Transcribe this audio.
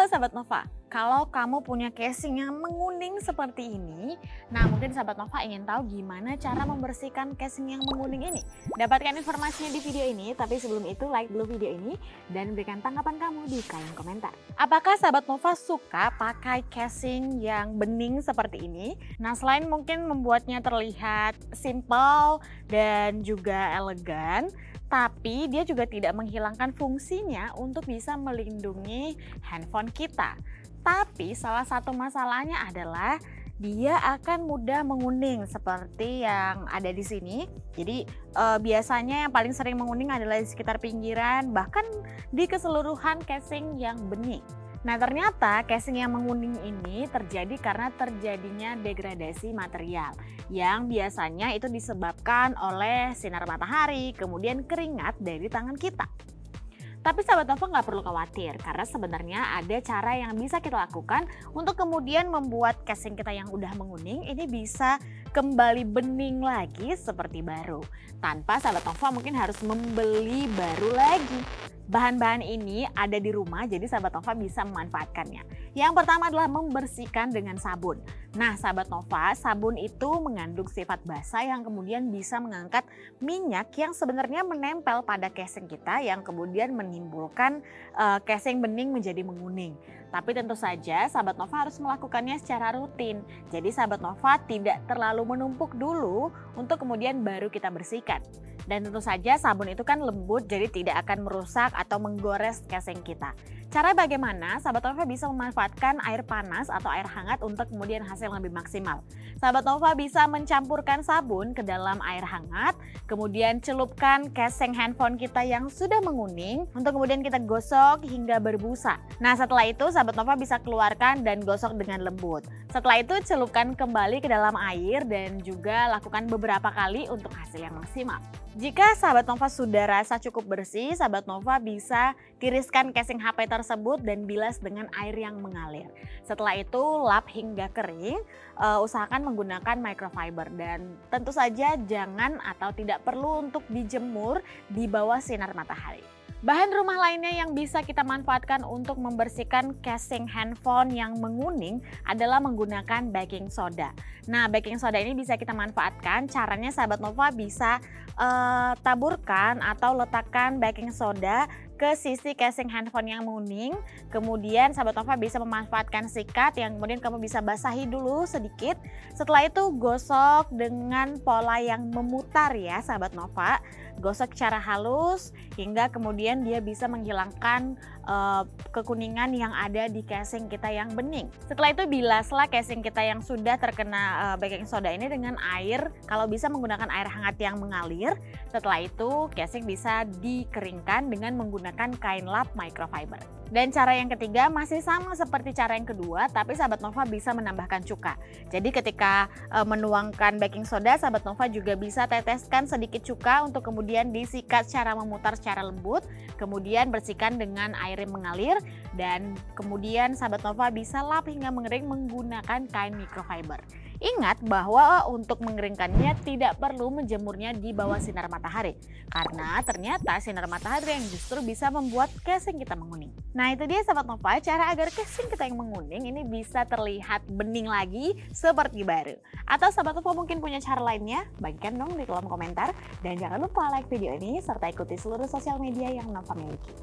Halo Sahabat Nova, kalau kamu punya casing yang menguning seperti ini, nah mungkin Sahabat Nova ingin tahu gimana cara membersihkan casing yang menguning ini. Dapatkan informasinya di video ini, tapi sebelum itu like dulu video ini dan berikan tanggapan kamu di kolom komentar. Apakah Sahabat Nova suka pakai casing yang bening seperti ini? Nah selain mungkin membuatnya terlihat simple dan juga elegan, tapi dia juga tidak menghilangkan fungsinya untuk bisa melindungi handphone kita. Tapi salah satu masalahnya adalah dia akan mudah menguning seperti yang ada di sini. Jadi biasanya yang paling sering menguning adalah di sekitar pinggiran, bahkan di keseluruhan casing yang bening. Nah ternyata casing yang menguning ini terjadi karena terjadinya degradasi material yang biasanya itu disebabkan oleh sinar matahari, kemudian keringat dari tangan kita. Tapi Sahabat Nova nggak perlu khawatir karena sebenarnya ada cara yang bisa kita lakukan untuk kemudian membuat casing kita yang udah menguning ini bisa kembali bening lagi seperti baru. Tanpa Sahabat Nova mungkin harus membeli baru lagi. Bahan-bahan ini ada di rumah jadi Sahabat Nova bisa memanfaatkannya. Yang pertama adalah membersihkan dengan sabun. Nah Sahabat Nova, sabun itu mengandung sifat basa yang kemudian bisa mengangkat minyak yang sebenarnya menempel pada casing kita yang kemudian menimbulkan casing bening menjadi menguning. Tapi tentu saja Sahabat Nova harus melakukannya secara rutin. Jadi Sahabat Nova tidak terlalu menumpuk dulu untuk kemudian baru kita bersihkan. Dan tentu saja sabun itu kan lembut jadi tidak akan merusak atau menggores casing kita. Cara bagaimana Sahabat Nova bisa memanfaatkan air panas atau air hangat untuk kemudian hasil yang lebih maksimal. Sahabat Nova bisa mencampurkan sabun ke dalam air hangat, kemudian celupkan casing handphone kita yang sudah menguning untuk kemudian kita gosok hingga berbusa. Nah setelah itu Sahabat Nova bisa keluarkan dan gosok dengan lembut. Setelah itu celupkan kembali ke dalam air dan juga lakukan beberapa kali untuk hasil yang maksimal. Jika Sahabat Nova sudah rasa cukup bersih, Sahabat Nova bisa tiriskan casing HP tersebut dan bilas dengan air yang mengalir. Setelah itu lap hingga kering, usahakan menggunakan microfiber dan tentu saja jangan atau tidak perlu untuk dijemur di bawah sinar matahari. Bahan rumah lainnya yang bisa kita manfaatkan untuk membersihkan casing handphone yang menguning adalah menggunakan baking soda. Nah, baking soda ini bisa kita manfaatkan. Caranya Sahabat Nova bisa taburkan atau letakkan baking soda ke sisi casing handphone yang menguning. Kemudian Sahabat Nova bisa memanfaatkan sikat yang kemudian kamu bisa basahi dulu sedikit. Setelah itu gosok dengan pola yang memutar ya Sahabat Nova. Gosok secara halus hingga kemudian dia bisa menghilangkan kekuningan yang ada di casing kita yang bening. Setelah itu bilaslah casing kita yang sudah terkena baking soda ini dengan air, kalau bisa menggunakan air hangat yang mengalir. Setelah itu casing bisa dikeringkan dengan menggunakan kain lap microfiber. Dan cara yang ketiga masih sama seperti cara yang kedua, tapi Sahabat Nova bisa menambahkan cuka. Jadi ketika menuangkan baking soda, Sahabat Nova juga bisa teteskan sedikit cuka untuk kemudian disikat secara memutar secara lembut, kemudian bersihkan dengan air yang mengalir, dan kemudian Sahabat Nova bisa lap hingga mengering menggunakan kain microfiber. Ingat bahwa untuk mengeringkannya tidak perlu menjemurnya di bawah sinar matahari, karena ternyata sinar matahari yang justru bisa membuat casing kita menguning. Nah itu dia Sahabat Nova, cara agar casing kita yang menguning ini bisa terlihat bening lagi seperti baru. Atau Sahabat Nova mungkin punya cara lainnya? Bagikan dong di kolom komentar. Dan jangan lupa like video ini serta ikuti seluruh sosial media yang Nova miliki.